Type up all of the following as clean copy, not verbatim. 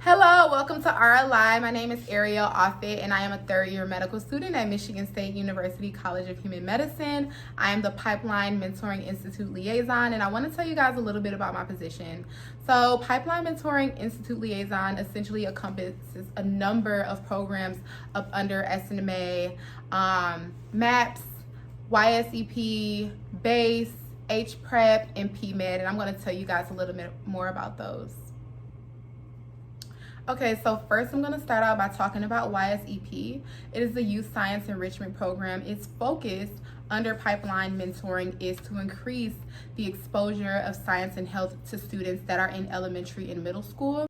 Hello, welcome to RLI. My name is Ariel and I am a third-year medical student at Michigan State University College of Human Medicine. I am the Pipeline Mentoring Institute Liaison, and I want to tell you guys a little bit about my position. So, Pipeline Mentoring Institute Liaison essentially encompasses a number of programs up under SNMA, MAPS, YSEP, BASE, HPrep, and PMed, and I'm going to tell you guys a little bit more about those. Okay, so first I'm going to start out by talking about YSEP. It is the Youth Science Enrichment Program. Its focus under Pipeline Mentoring is to increase the exposure of science and health to students that are in elementary and middle school.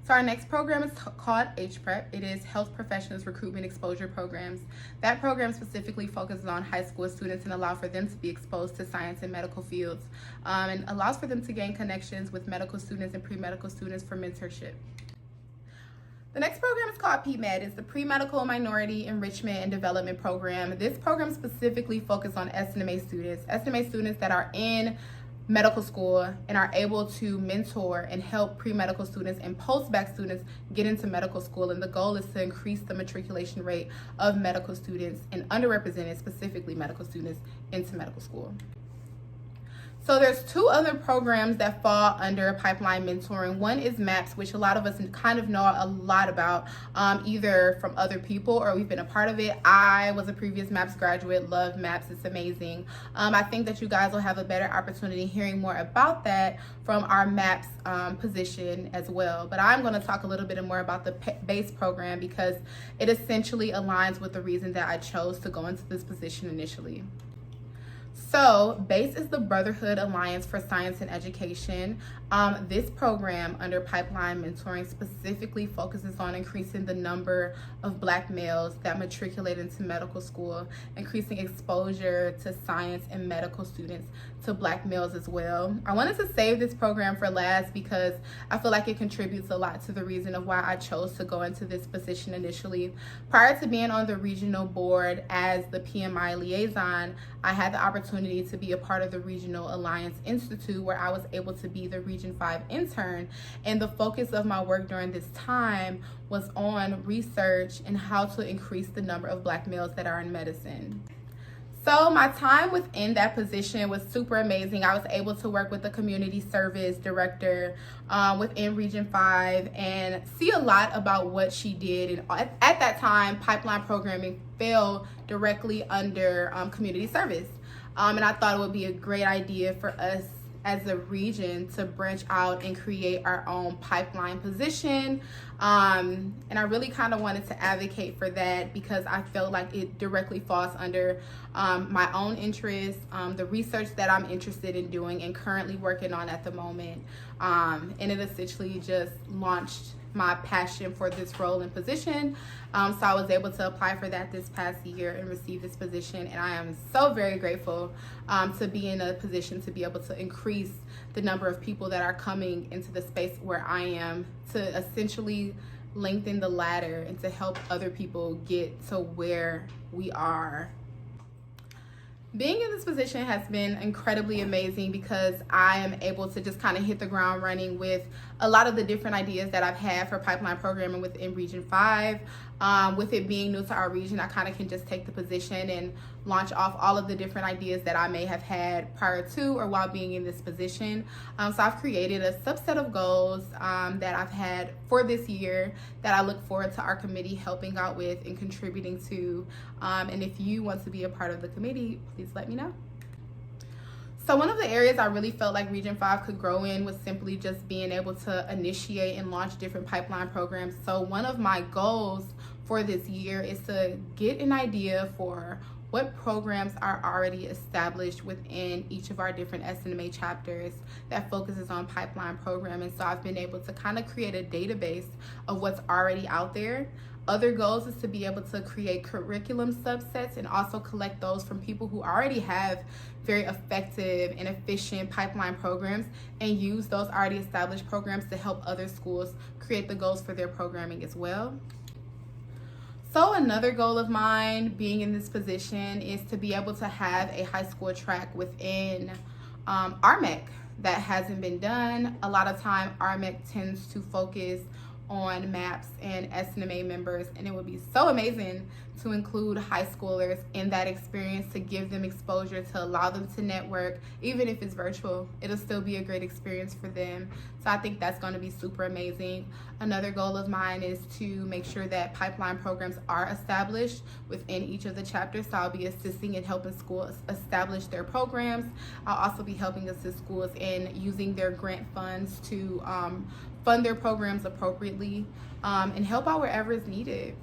So our next program is called HPrep. It is Health Professionals Recruitment Exposure Programs. That program specifically focuses on high school students and allows for them to be exposed to science and medical fields, and allows for them to gain connections with medical students and pre-medical students for mentorship. The next program is called PMed. It's the Pre-Medical Minority Enrichment and Development Program. This program specifically focuses on SNMA students that are in medical school and are able to mentor and help pre-medical students and post-bac students get into medical school. And the goal is to increase the matriculation rate of medical students and underrepresented, specifically medical students, into medical school. So there's two other programs that fall under Pipeline Mentoring. One is MAPS, which a lot of us kind of know a lot about, either from other people or we've been a part of it. I was a previous MAPS graduate, love MAPS, it's amazing. I think that you guys will have a better opportunity hearing more about that from our MAPS position as well. But I'm going to talk a little bit more about the BASE program because it essentially aligns with the reason that I chose to go into this position initially. So, BASE is the Brotherhood Alliance for Science and Education. This program under Pipeline Mentoring specifically focuses on increasing the number of Black males that matriculate into medical school, increasing exposure to science and medical students to Black males as well. I wanted to save this program for last because I feel like it contributes a lot to the reason of why I chose to go into this position initially. Prior to being on the regional board as the PMI liaison, I had the opportunity to be a part of the Regional Alliance Institute, where I was able to be the Region 5 intern, and the focus of my work during this time was on research and how to increase the number of Black males that are in medicine. So my time within that position was super amazing. I was able to work with the community service director within Region 5 and see a lot about what she did. And at that time, pipeline programming fell directly under community service. And I thought it would be a great idea for us as a region to branch out and create our own pipeline position. And I really kind of wanted to advocate for that because I felt like it directly falls under my own interests, the research that I'm interested in doing and currently working on at the moment. And it essentially just launched my passion for this role and position. So I was able to apply for that this past year and receive this position. And I am so very grateful to be in a position to be able to increase the number of people that are coming into the space where I am, to essentially lengthen the ladder and to help other people get to where we are. Being in this position has been incredibly amazing because I am able to just kind of hit the ground running with a lot of the different ideas that I've had for pipeline programming within Region 5. With it being new to our region, I kind of can just take the position and launch off all of the different ideas that I may have had prior to or while being in this position. So I've created a subset of goals that I've had for this year that I look forward to our committee helping out with and contributing to. And if you want to be a part of the committee, please let me know. So one of the areas I really felt like Region 5 could grow in was simply just being able to initiate and launch different pipeline programs. So one of my goals for this year is to get an idea for what programs are already established within each of our different SNMA chapters that focuses on pipeline programming. So I've been able to kind of create a database of what's already out there. Other goals is to be able to create curriculum subsets and also collect those from people who already have very effective and efficient pipeline programs and use those already established programs to help other schools create the goals for their programming as well. So another goal of mine being in this position is to be able to have a high school track within RMEC. that hasn't been done. A lot of time RMEC tends to focus on MAPS and SNMA members, and it would be so amazing to include high schoolers in that experience, to give them exposure, to allow them to network. Even if it's virtual, it'll still be a great experience for them. So I think that's going to be super amazing. Another goal of mine is to make sure that pipeline programs are established within each of the chapters. So I'll be assisting and helping schools establish their programs. I'll also be helping assist schools in using their grant funds to fund their programs appropriately, and help out wherever is needed.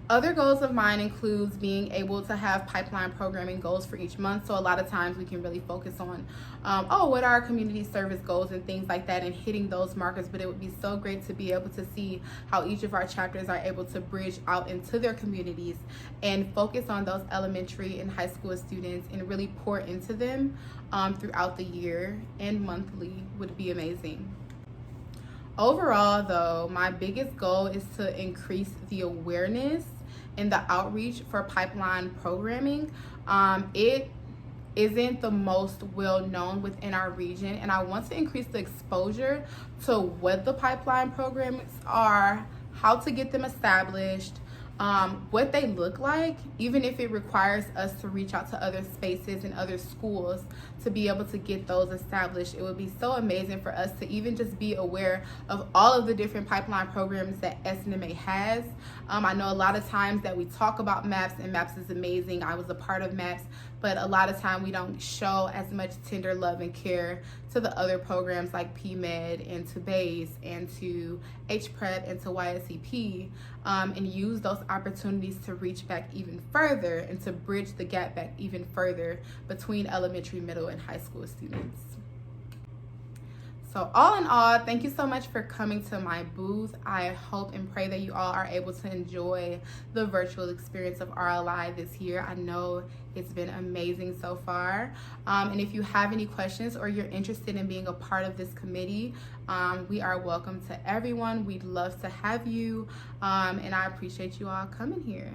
Other goals of mine includes being able to have pipeline programming goals for each month. So a lot of times we can really focus on, what are our community service goals and things like that, and hitting those markers. But it would be so great to be able to see how each of our chapters are able to bridge out into their communities and focus on those elementary and high school students and really pour into them throughout the year and monthly would be amazing. Overall, though, my biggest goal is to increase the awareness and the outreach for pipeline programming. It isn't the most well known within our region, and I want to increase the exposure to what the pipeline programs are, how to get them established, what they look like, even if it requires us to reach out to other spaces and other schools to be able to get those established. It would be so amazing for us to even just be aware of all of the different pipeline programs that SNMA has. I know a lot of times that we talk about MAPS, and MAPS is amazing. I was a part of MAPS, but a lot of time we don't show as much tender love and care to the other programs like PMed and to BASE and to HPREP and to YSCP, and use those opportunities to reach back even further and to bridge the gap back even further between elementary, middle, and high school students. So all in all, thank you so much for coming to my booth. I hope and pray that you all are able to enjoy the virtual experience of RLI this year. I know it's been amazing so far. And if you have any questions or you're interested in being a part of this committee, we are welcome to everyone. We'd love to have you. And I appreciate you all coming here.